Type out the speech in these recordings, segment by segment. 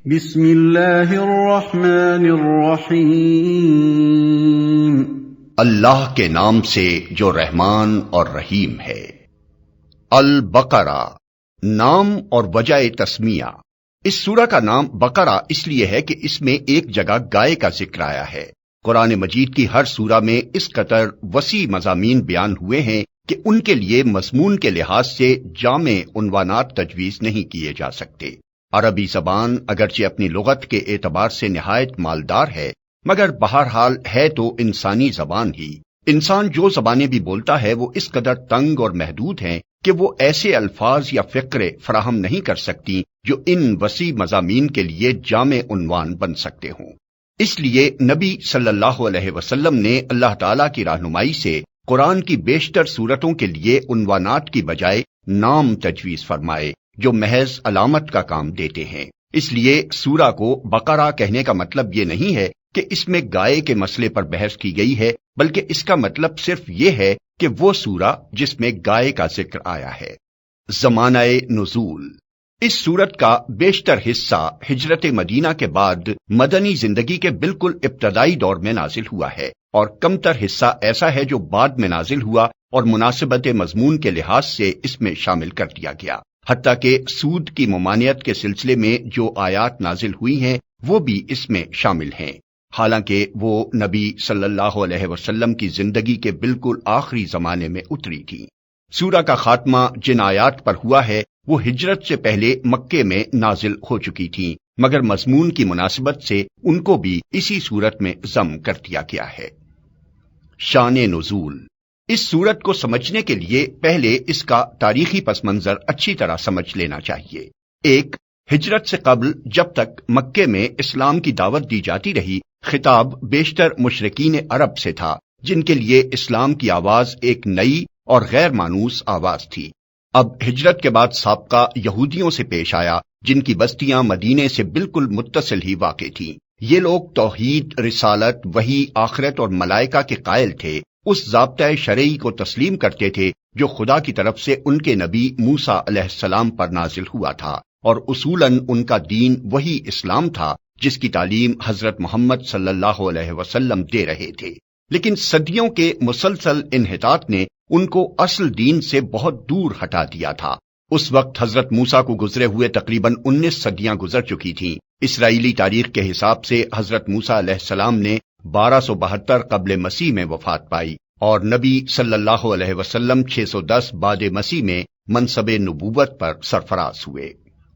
بسم اللہ الرحمن الرحیم۔ اللہ کے نام سے جو رحمان اور رحیم ہے۔ البقرہ نام اور وجہ تسمیہ۔ اس سورہ کا نام بقرہ اس لیے ہے کہ اس میں ایک جگہ گائے کا ذکر آیا ہے۔ قرآن مجید کی ہر سورہ میں اس قدر وسیع مضامین بیان ہوئے ہیں کہ ان کے لیے مضمون کے لحاظ سے جامع عنوانات تجویز نہیں کیے جا سکتے۔ عربی زبان اگرچہ اپنی لغت کے اعتبار سے نہایت مالدار ہے، مگر بہرحال ہے تو انسانی زبان ہی۔ انسان جو زبانیں بھی بولتا ہے وہ اس قدر تنگ اور محدود ہیں کہ وہ ایسے الفاظ یا فقرے فراہم نہیں کر سکتی جو ان وسیع مضامین کے لیے جامع عنوان بن سکتے ہوں۔ اس لیے نبی صلی اللہ علیہ وسلم نے اللہ تعالیٰ کی رہنمائی سے قرآن کی بیشتر سورتوں کے لیے عنوانات کی بجائے نام تجویز فرمائے جو محض علامت کا کام دیتے ہیں۔ اس لیے سورہ کو بقرہ کہنے کا مطلب یہ نہیں ہے کہ اس میں گائے کے مسئلے پر بحث کی گئی ہے، بلکہ اس کا مطلب صرف یہ ہے کہ وہ سورہ جس میں گائے کا ذکر آیا ہے۔ زمانہ نزول۔ اس سورت کا بیشتر حصہ ہجرت مدینہ کے بعد مدنی زندگی کے بالکل ابتدائی دور میں نازل ہوا ہے، اور کمتر حصہ ایسا ہے جو بعد میں نازل ہوا اور مناسبت مضمون کے لحاظ سے اس میں شامل کر دیا گیا۔ حتیٰ کہ سود کی ممانعت کے سلسلے میں جو آیات نازل ہوئی ہیں وہ بھی اس میں شامل ہیں، حالانکہ وہ نبی صلی اللہ علیہ وسلم کی زندگی کے بالکل آخری زمانے میں اتری تھی۔ سورہ کا خاتمہ جن آیات پر ہوا ہے وہ ہجرت سے پہلے مکے میں نازل ہو چکی تھیں، مگر مضمون کی مناسبت سے ان کو بھی اسی صورت میں ضم کر دیا گیا ہے۔ شان نزول۔ اس سورت کو سمجھنے کے لیے پہلے اس کا تاریخی پس منظر اچھی طرح سمجھ لینا چاہیے۔ ایک، ہجرت سے قبل جب تک مکے میں اسلام کی دعوت دی جاتی رہی، خطاب بیشتر مشرکین عرب سے تھا، جن کے لیے اسلام کی آواز ایک نئی اور غیر مانوس آواز تھی۔ اب ہجرت کے بعد سابقہ یہودیوں سے پیش آیا، جن کی بستیاں مدینے سے بالکل متصل ہی واقع تھیں۔ یہ لوگ توحید، رسالت، وحی، آخرت اور ملائکہ کے قائل تھے، اس ضابطۂ شرعی کو تسلیم کرتے تھے جو خدا کی طرف سے ان کے نبی موسیٰ علیہ السلام پر نازل ہوا تھا، اور اصولاً ان کا دین وہی اسلام تھا جس کی تعلیم حضرت محمد صلی اللہ علیہ وسلم دے رہے تھے۔ لیکن صدیوں کے مسلسل انحطاط نے ان کو اصل دین سے بہت دور ہٹا دیا تھا۔ اس وقت حضرت موسیٰ کو گزرے ہوئے تقریباً 19 صدیاں گزر چکی تھیں۔ اسرائیلی تاریخ کے حساب سے حضرت موسیٰ علیہ السلام نے 1272 قبل مسیح میں وفات پائی، اور نبی صلی اللہ علیہ وسلم 610 بعد مسیح میں منصب نبوت پر سرفراز ہوئے۔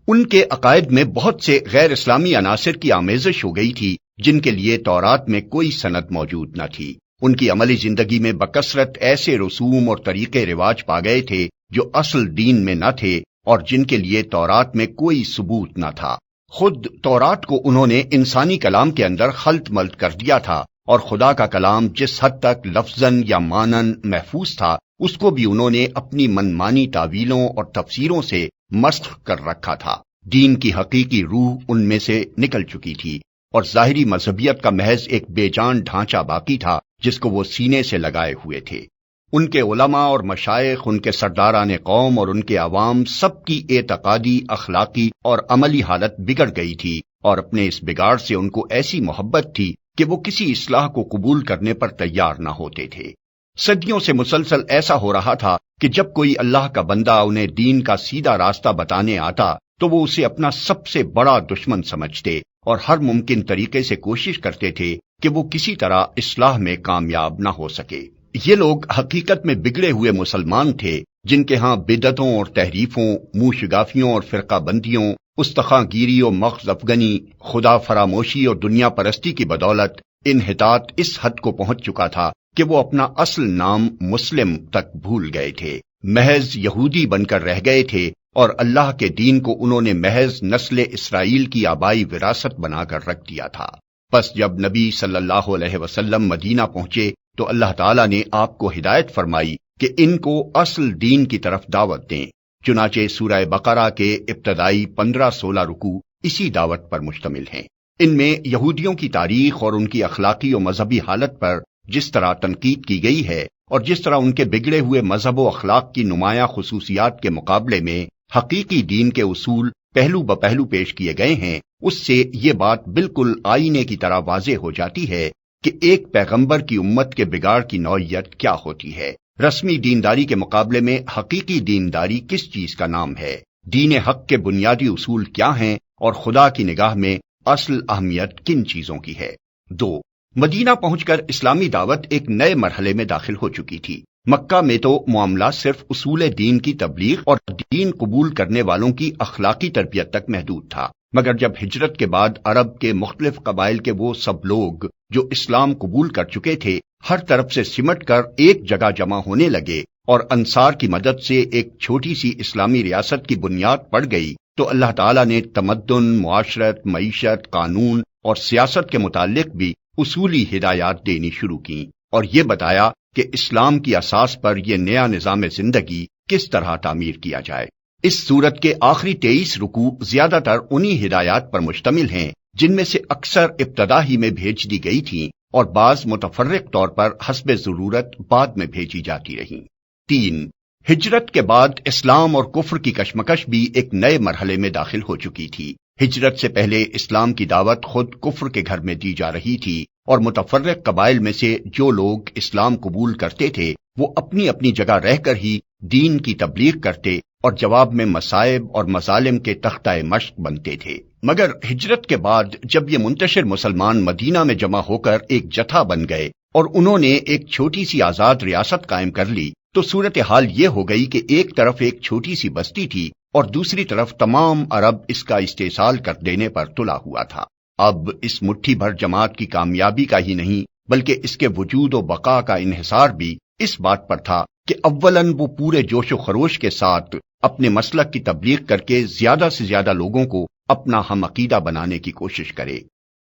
ان کے عقائد میں بہت سے غیر اسلامی عناصر کی آمیزش ہو گئی تھی جن کے لیے تورات میں کوئی سند موجود نہ تھی۔ ان کی عملی زندگی میں بکثرت ایسے رسوم اور طریقے رواج پا گئے تھے جو اصل دین میں نہ تھے اور جن کے لیے تورات میں کوئی ثبوت نہ تھا۔ خود تورات کو انہوں نے انسانی کلام کے اندر خلط ملط کر دیا تھا، اور خدا کا کلام جس حد تک لفظاً یا معناً محفوظ تھا اس کو بھی انہوں نے اپنی منمانی تعویلوں اور تفسیروں سے مسخ کر رکھا تھا۔ دین کی حقیقی روح ان میں سے نکل چکی تھی، اور ظاہری مذہبیت کا محض ایک بے جان ڈھانچہ باقی تھا جس کو وہ سینے سے لگائے ہوئے تھے۔ ان کے علماء اور مشائخ، ان کے سرداران قوم اور ان کے عوام سب کی اعتقادی، اخلاقی اور عملی حالت بگڑ گئی تھی، اور اپنے اس بگاڑ سے ان کو ایسی محبت تھی کہ وہ کسی اصلاح کو قبول کرنے پر تیار نہ ہوتے تھے۔ صدیوں سے مسلسل ایسا ہو رہا تھا کہ جب کوئی اللہ کا بندہ انہیں دین کا سیدھا راستہ بتانے آتا تو وہ اسے اپنا سب سے بڑا دشمن سمجھتے اور ہر ممکن طریقے سے کوشش کرتے تھے کہ وہ کسی طرح اصلاح میں کامیاب نہ ہو سکے۔ یہ لوگ حقیقت میں بگڑے ہوئے مسلمان تھے جن کے ہاں بدعتوں اور تحریفوں، منہ شگافیوں اور فرقہ بندیوں، استخاں گیری اور مغز افغنی، خدا فراموشی اور دنیا پرستی کی بدولت انحطاط اس حد کو پہنچ چکا تھا کہ وہ اپنا اصل نام مسلم تک بھول گئے تھے، محض یہودی بن کر رہ گئے تھے، اور اللہ کے دین کو انہوں نے محض نسل اسرائیل کی آبائی وراثت بنا کر رکھ دیا تھا۔ پس جب نبی صلی اللہ علیہ وسلم مدینہ پہنچے تو اللہ تعالیٰ نے آپ کو ہدایت فرمائی کہ ان کو اصل دین کی طرف دعوت دیں۔ چنانچہ سورہ بقرہ کے ابتدائی 15-16 رکوع اسی دعوت پر مشتمل ہیں۔ ان میں یہودیوں کی تاریخ اور ان کی اخلاقی و مذہبی حالت پر جس طرح تنقید کی گئی ہے، اور جس طرح ان کے بگڑے ہوئے مذہب و اخلاق کی نمایاں خصوصیات کے مقابلے میں حقیقی دین کے اصول پہلو بپہلو پیش کیے گئے ہیں، اس سے یہ بات بالکل آئینے کی طرح واضح ہو جاتی ہے کہ ایک پیغمبر کی امت کے بگاڑ کی نوعیت کیا ہوتی ہے۔ رسمی دینداری کے مقابلے میں حقیقی دینداری کس چیز کا نام ہے، دین حق کے بنیادی اصول کیا ہیں، اور خدا کی نگاہ میں اصل اہمیت کن چیزوں کی ہے۔ 2، مدینہ پہنچ کر اسلامی دعوت ایک نئے مرحلے میں داخل ہو چکی تھی۔ مکہ میں تو معاملہ صرف اصول دین کی تبلیغ اور دین قبول کرنے والوں کی اخلاقی تربیت تک محدود تھا، مگر جب ہجرت کے بعد عرب کے مختلف قبائل کے وہ سب لوگ جو اسلام قبول کر چکے تھے ہر طرف سے سمٹ کر ایک جگہ جمع ہونے لگے اور انصار کی مدد سے ایک چھوٹی سی اسلامی ریاست کی بنیاد پڑ گئی، تو اللہ تعالیٰ نے تمدن، معاشرت، معیشت، قانون اور سیاست کے متعلق بھی اصولی ہدایات دینی شروع کی اور یہ بتایا کہ اسلام کی اساس پر یہ نیا نظام زندگی کس طرح تعمیر کیا جائے۔ اس سورت کے آخری 23 رکوع زیادہ تر انہی ہدایات پر مشتمل ہیں جن میں سے اکثر ابتدا ہی میں بھیج دی گئی تھیں اور بعض متفرق طور پر حسب ضرورت بعد میں بھیجی جاتی رہیں۔ 3، ہجرت کے بعد اسلام اور کفر کی کشمکش بھی ایک نئے مرحلے میں داخل ہو چکی تھی۔ ہجرت سے پہلے اسلام کی دعوت خود کفر کے گھر میں دی جا رہی تھی اور متفرق قبائل میں سے جو لوگ اسلام قبول کرتے تھے وہ اپنی اپنی جگہ رہ کر ہی دین کی تبلیغ کرتے اور جواب میں مصائب اور مظالم کے تختہ مشق بنتے تھے۔ مگر ہجرت کے بعد جب یہ منتشر مسلمان مدینہ میں جمع ہو کر ایک جتھا بن گئے اور انہوں نے ایک چھوٹی سی آزاد ریاست قائم کر لی تو صورتحال یہ ہو گئی کہ ایک طرف ایک چھوٹی سی بستی تھی اور دوسری طرف تمام عرب اس کا استحصال کر دینے پر تلا ہوا تھا۔ اب اس مٹھی بھر جماعت کی کامیابی کا ہی نہیں بلکہ اس کے وجود و بقا کا انحصار بھی اس بات پر تھا کہ اولاً وہ پورے جوش و خروش کے ساتھ اپنے مسلک کی تبلیغ کر کے زیادہ سے زیادہ لوگوں کو اپنا ہم عقیدہ بنانے کی کوشش کرے،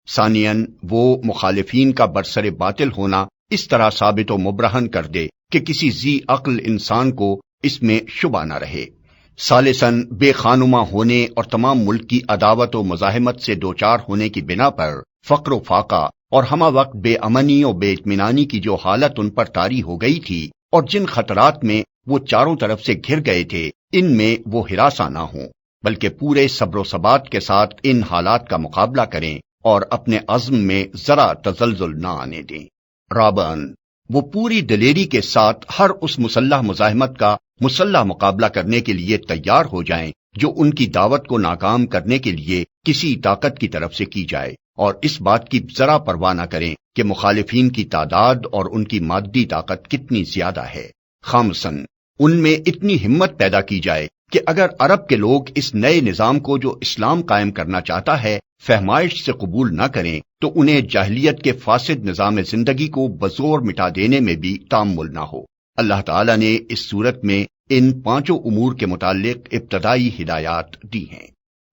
ثانیاً وہ مخالفین کا برسر باطل ہونا اس طرح ثابت و مبرہن کر دے کہ کسی ذی عقل انسان کو اس میں شبہ نہ رہے، ثالثاً بے خانمہ ہونے اور تمام ملک کی عداوت و مزاحمت سے دوچار ہونے کی بنا پر فقر و فاقہ اور ہمہ وقت بے امنی اور بے اطمینانی کی جو حالت ان پر طاری ہو گئی تھی اور جن خطرات میں وہ چاروں طرف سے گھر گئے تھے ان میں وہ ہراساں نہ ہوں بلکہ پورے صبر و ثبات کے ساتھ ان حالات کا مقابلہ کریں اور اپنے عزم میں ذرا تزلزل نہ آنے دیں۔ رابعاً وہ پوری دلیری کے ساتھ ہر اس مسلح مزاحمت کا مسلح مقابلہ کرنے کے لیے تیار ہو جائیں جو ان کی دعوت کو ناکام کرنے کے لیے کسی طاقت کی طرف سے کی جائے، اور اس بات کی ذرا پرواہ نہ کریں کہ مخالفین کی تعداد اور ان کی مادی طاقت کتنی زیادہ ہے۔ خامساً ان میں اتنی ہمت پیدا کی جائے کہ اگر عرب کے لوگ اس نئے نظام کو جو اسلام قائم کرنا چاہتا ہے فہمائش سے قبول نہ کریں تو انہیں جاہلیت کے فاسد نظام زندگی کو بزور مٹا دینے میں بھی تامل نہ ہو۔ اللہ تعالیٰ نے اس صورت میں ان 5 امور کے متعلق ابتدائی ہدایات دی ہیں۔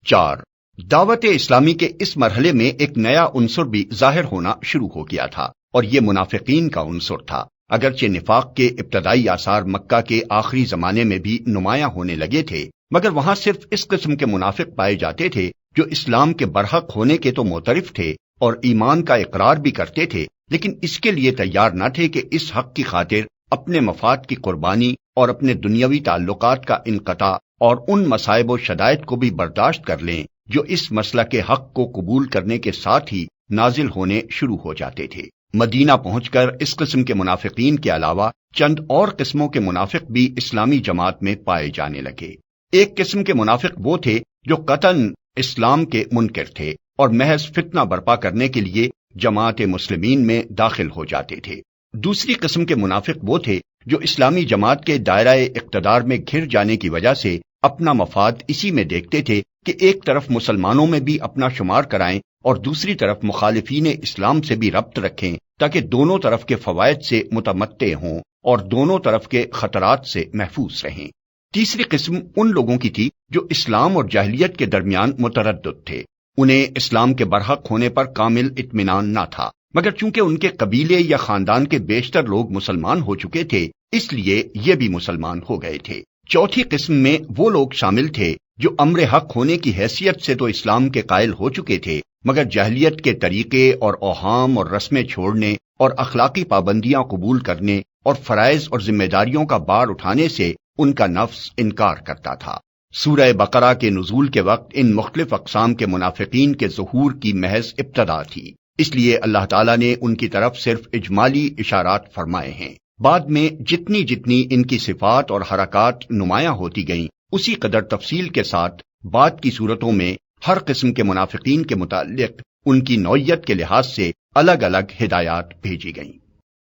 4، دعوت اسلامی کے اس مرحلے میں ایک نیا عنصر بھی ظاہر ہونا شروع ہو گیا تھا اور یہ منافقین کا عنصر تھا۔ اگرچہ نفاق کے ابتدائی آثار مکہ کے آخری زمانے میں بھی نمایاں ہونے لگے تھے مگر وہاں صرف اس قسم کے منافق پائے جاتے تھے جو اسلام کے برحق ہونے کے تو معترف تھے اور ایمان کا اقرار بھی کرتے تھے لیکن اس کے لیے تیار نہ تھے کہ اس حق کی خاطر اپنے مفاد کی قربانی اور اپنے دنیاوی تعلقات کا انقطاع اور ان مصائب و شدائد کو بھی برداشت کر لیں جو اس مسلک حق کو قبول کرنے کے ساتھ ہی نازل ہونے شروع ہو جاتے تھے۔ مدینہ پہنچ کر اس قسم کے منافقین کے علاوہ چند اور قسموں کے منافق بھی اسلامی جماعت میں پائے جانے لگے۔ ایک قسم کے منافق وہ تھے جو قطعاً اسلام کے منکر تھے اور محض فتنہ برپا کرنے کے لیے جماعت مسلمین میں داخل ہو جاتے تھے۔ دوسری قسم کے منافق وہ تھے جو اسلامی جماعت کے دائرہ اقتدار میں گھر جانے کی وجہ سے اپنا مفاد اسی میں دیکھتے تھے کہ ایک طرف مسلمانوں میں بھی اپنا شمار کرائیں اور دوسری طرف مخالفین اسلام سے بھی ربط رکھیں تاکہ دونوں طرف کے فوائد سے متمتع ہوں اور دونوں طرف کے خطرات سے محفوظ رہیں۔ تیسری قسم ان لوگوں کی تھی جو اسلام اور جاہلیت کے درمیان متردد تھے۔ انہیں اسلام کے برحق ہونے پر کامل اطمینان نہ تھا مگر چونکہ ان کے قبیلے یا خاندان کے بیشتر لوگ مسلمان ہو چکے تھے اس لیے یہ بھی مسلمان ہو گئے تھے۔ چوتھی قسم میں وہ لوگ شامل تھے جو امر حق ہونے کی حیثیت سے تو اسلام کے قائل ہو چکے تھے مگر جاہلیت کے طریقے اور اوہام اور رسمیں چھوڑنے اور اخلاقی پابندیاں قبول کرنے اور فرائض اور ذمہ داریوں کا بار اٹھانے سے ان کا نفس انکار کرتا تھا۔ سورہ بقرہ کے نزول کے وقت ان مختلف اقسام کے منافقین کے ظہور کی محض ابتدا تھی، اس لیے اللہ تعالیٰ نے ان کی طرف صرف اجمالی اشارات فرمائے ہیں۔ بعد میں جتنی جتنی ان کی صفات اور حرکات نمایاں ہوتی گئیں، اسی قدر تفصیل کے ساتھ بعد کی صورتوں میں ہر قسم کے منافقین کے متعلق ان کی نوعیت کے لحاظ سے الگ الگ ہدایات بھیجی گئیں۔